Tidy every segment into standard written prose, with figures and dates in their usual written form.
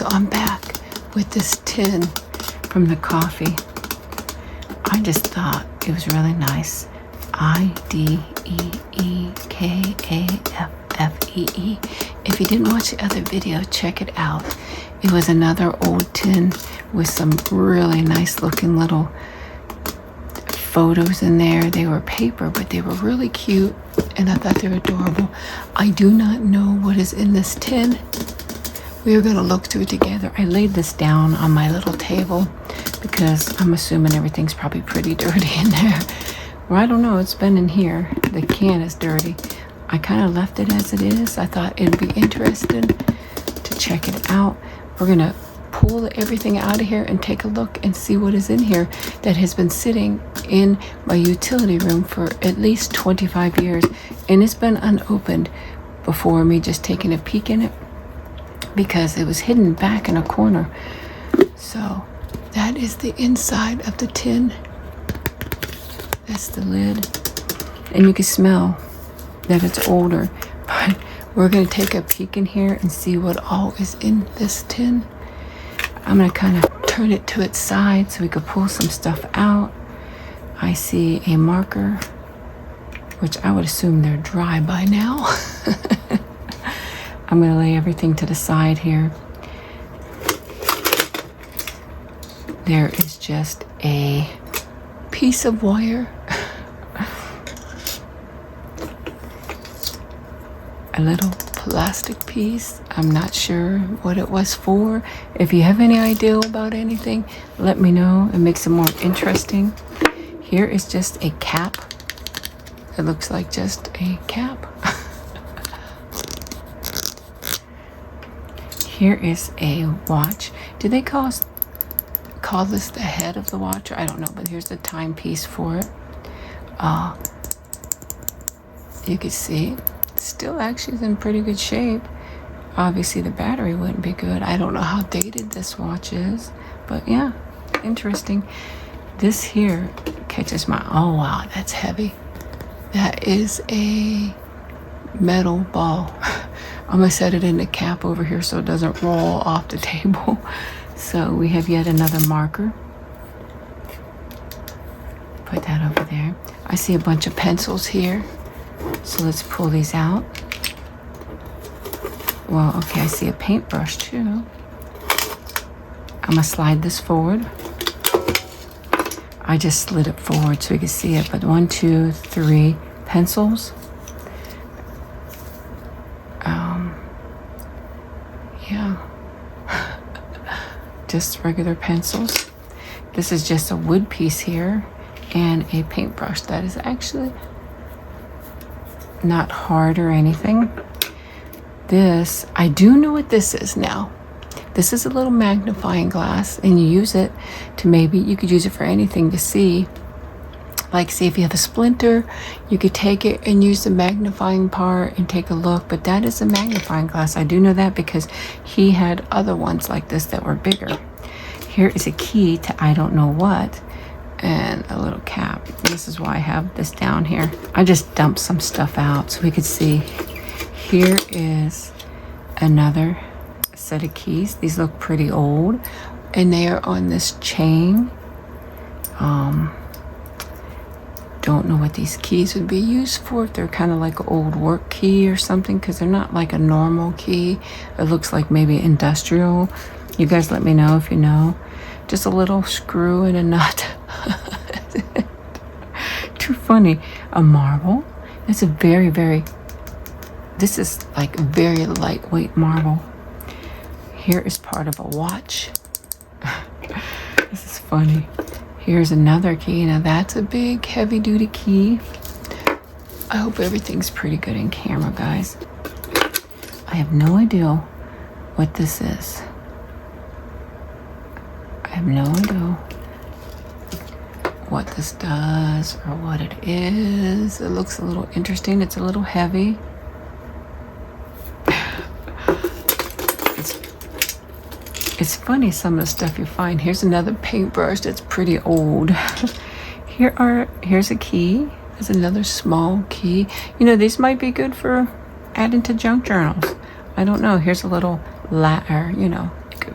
So I'm back with this tin from the coffee. I just thought it was really nice. IDEEKAFFEE. If you didn't watch the other video, check it out. It was another old tin with some really nice looking little photos in there. They were paper, but they were really cute, and I thought they were adorable. I do not know what is in this tin. We are going to look through it together. I laid this down on my little table because I'm assuming everything's probably pretty dirty in there. Well, I don't know. It's been in here. The can is dirty. I kind of left it as it is. I thought it'd be interesting to check it out. We're going to pull everything out of here and take a look and see what is in here that has been sitting in my utility room for at least 25 years, and it's been unopened before me just taking a peek in it because it was hidden back in a corner. So that is the inside of the tin. That's the lid, and you can smell that it's older, but we're going to take a peek in here and see what all is in this tin. I'm going to kind of turn it to its side so we could pull some stuff out. I see a marker, which I would assume they're dry by now. I'm going to lay everything to the side here. There is just a piece of wire. A little plastic piece. I'm not sure what it was for. If you have any idea about anything, let me know. It makes it more interesting. Here is just a cap. It looks like just a cap. Here is a watch. Do they call this the head of the watch? I don't know, but here's the timepiece for it. You can see still actually is in pretty good shape. Obviously the battery wouldn't be good. I don't know how dated this watch is, but yeah, interesting. This here catches my, oh wow, that's heavy. That is a metal ball. I'm gonna set it in the cap over here so it doesn't roll off the table. So we have yet another marker. Put that over there. I see a bunch of pencils here. So let's pull these out. Well, okay, I see a paintbrush too. I'm gonna slide this forward. I just slid it forward so we can see it, but 1, 2, 3 pencils. Yeah. Just regular pencils. This is just a wood piece here and a paintbrush that is actually not hard or anything. This, I do know what this is now. This is a little magnifying glass, and you use it to, maybe you could use it for anything to see. Like, say if you have a splinter, you could take it and use the magnifying part and take a look. But that is a magnifying glass. I do know that because he had other ones like this that were bigger. Here is a key to I don't know what, and a little cap. This is why I have this down here. I just dumped some stuff out so we could see. Here is another set of keys. These look pretty old, and they are on this chain. Don't know what these keys would be used for. If they're kind of like an old work key or something, because they're not like a normal key. It looks like maybe industrial. You guys let me know if you know. Just a little screw and a nut. Too funny. A marble. It's a very, very, this is like a very lightweight marble. Here is part of a watch. This is funny. Here's another key. Now that's a big heavy duty key. I hope everything's pretty good in camera, guys. I have no idea what this is. I have no idea what this does or what it is. It looks a little interesting. It's a little heavy. It's funny some of the stuff you find. Here's another paintbrush that's pretty old. Here's a key. There's another small key. You know, these might be good for adding to junk journals. I don't know. Here's a little ladder, you know, you could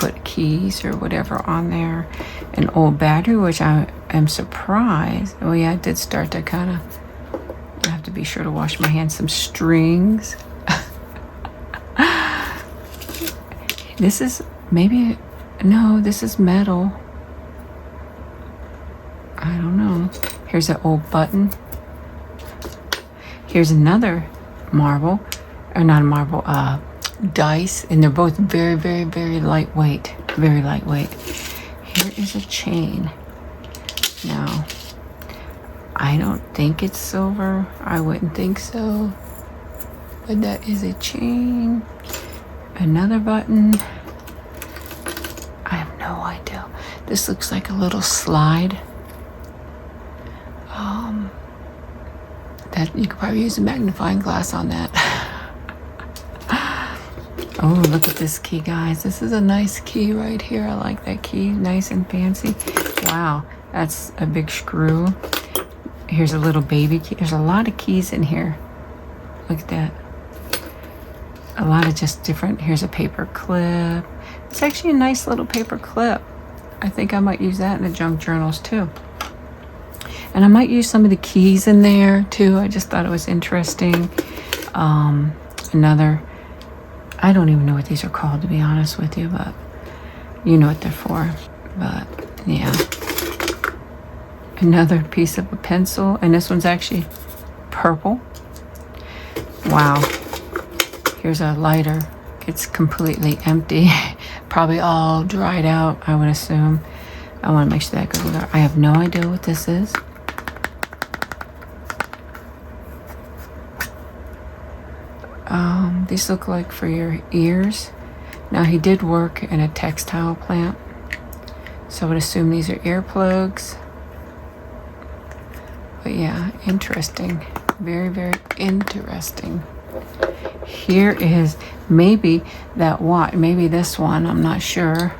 put keys or whatever on there. An old battery, which I am surprised. Oh yeah, it did start to kind of, I have to be sure to wash my hands. Some strings. This is maybe, no, this is metal. I don't know. Here's an old button. Here's another marble, or not a marble, dice, and they're both very, very, very lightweight. Very lightweight. Here is a chain. Now, I don't think it's silver. I wouldn't think so. But that is a chain. Another button. I have no idea. This looks like a little slide. That you could probably use a magnifying glass on that. Oh, look at this key, guys. This is a nice key right here. I like that key. Nice and fancy. Wow, that's a big screw. Here's a little baby key. There's a lot of keys in here. Look at that. A lot of just different. Here's a paper clip. It's actually a nice little paper clip. I think I might use that in the junk journals too. And I might use some of the keys in there too. I just thought it was interesting. Another, I don't even know what these are called, to be honest with you, but you know what they're for. But yeah. Another piece of a pencil, and this one's actually purple. Wow. Here's a lighter. It's completely empty. Probably all dried out, I would assume. I want to make sure that goes there. I have no idea what this is. These look like for your ears. Now, he did work in a textile plant, so I would assume these are earplugs. But yeah, interesting. Very, very interesting. Here is maybe that watch, maybe this one, I'm not sure.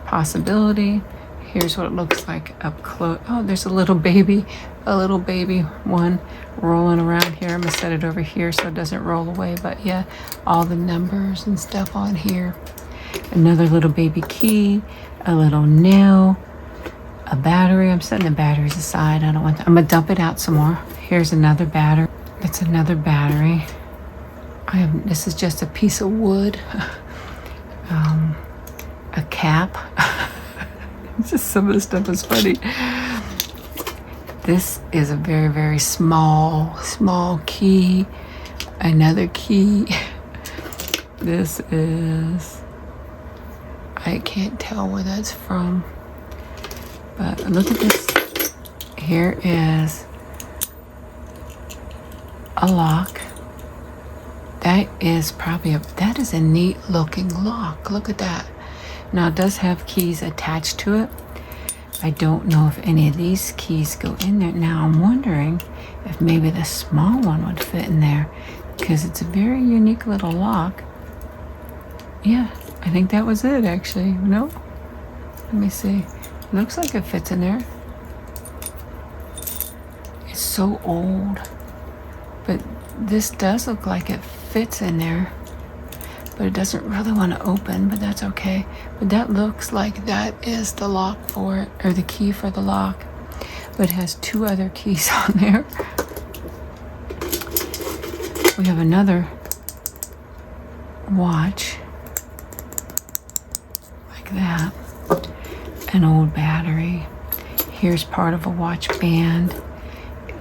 Possibility. Here's what it looks like up close. Oh, there's a little baby one rolling around here. I'm gonna set it over here so it doesn't roll away, but yeah, all the numbers and stuff on here. Another little baby key, a little nail, a battery. I'm setting the batteries aside. I don't want that. I'm gonna dump it out some more. Here's another battery. That's another battery. This is just a piece of wood. A cap. Just some of the stuff is funny. This is a very, very small key. Another key. This is, I can't tell where that's from. But look at this. Here is a lock. That is probably that is a neat looking lock. Look at that. Now, it does have keys attached to it. I don't know if any of these keys go in there. Now, I'm wondering if maybe the small one would fit in there, because it's a very unique little lock. Yeah, I think that was it, actually. No? Let me see. Looks like it fits in there. It's so old. But this does look like it fits in there. But it doesn't really want to open, but that's okay. But that looks like that is the lock for it, or the key for the lock. But it has two other keys on there. We have another watch, like that. An old battery. Here's part of a watch band.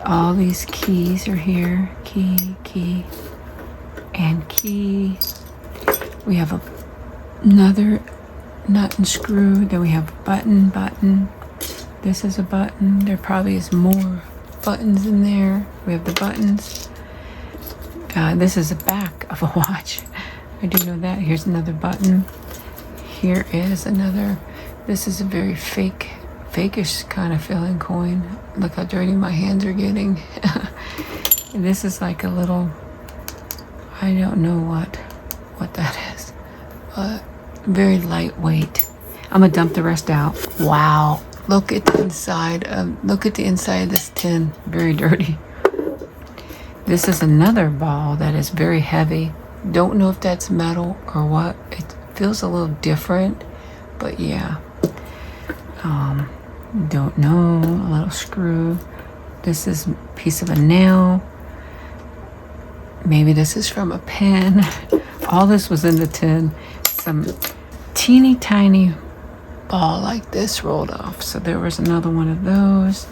All these keys are here. Key, and key. We have another nut and screw. Then we have button. This is a button. There probably is more buttons in there. We have the buttons. This is the back of a watch. I do know that. Here's another button. Here is another. This is a very fakeish kind of feeling coin. Look how dirty my hands are getting. And this is like a little, I don't know what that is, but very lightweight. I'm gonna dump the rest out. Wow, look at the inside of this tin. Very dirty. This is another ball that is very heavy. Don't know if that's metal or what. feels a little different, but yeah. Don't know. A little screw. This is a piece of a nail. Maybe this is from a pen. All this was in the tin. Some teeny tiny ball like this rolled off. So there was another one of those.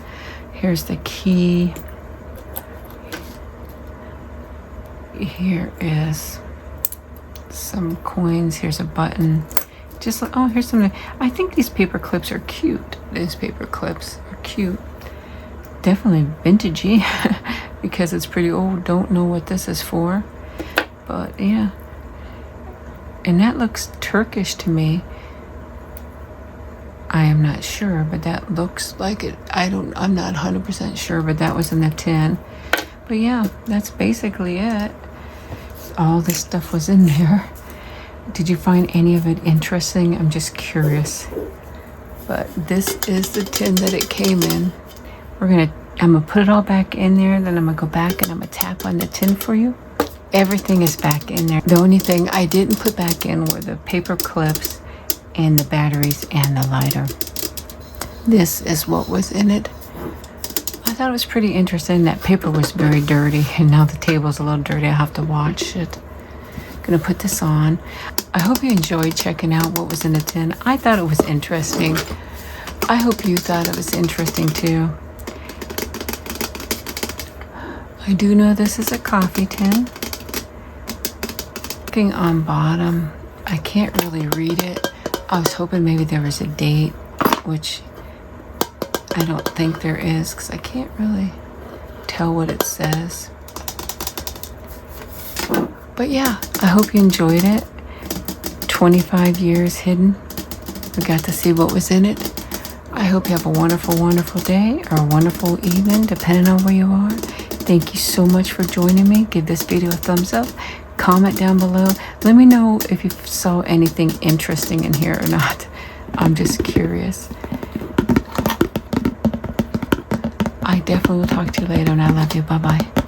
Here's the key. Here is some coins. Here's a button. Just like, oh, here's something. I think these paper clips are cute. These paper clips are cute. Definitely vintagey because it's pretty old. Don't know what this is for, but yeah. And that looks Turkish to me. I am not sure, but that looks like it. I'm not 100% sure, but that was in the tin. But yeah, that's basically it. All this stuff was in there. Did you find any of it interesting? I'm just curious. But this is the tin that it came in. I'm gonna put it all back in there, then I'm gonna go back and I'm gonna tap on the tin for you. Everything is back in there. The only thing I didn't put back in were the paper clips and the batteries and the lighter. This is what was in it. I thought it was pretty interesting. That paper was very dirty, and now the table's a little dirty. I have to wash it. Gonna put this on. I hope you enjoyed checking out what was in the tin. I thought it was interesting. I hope you thought it was interesting too. I do know this is a coffee tin. Looking on bottom, I can't really read it. I was hoping maybe there was a date, which I don't think there is because I can't really tell what it says. But yeah, I hope you enjoyed it. 25 years hidden. We got to see what was in it. I hope you have a wonderful, wonderful day or a wonderful evening, depending on where you are. Thank you so much for joining me. Give this video a thumbs up. Comment down below. Let me know if you saw anything interesting in here or not. I'm just curious. I definitely will talk to you later, and I love you. Bye-bye.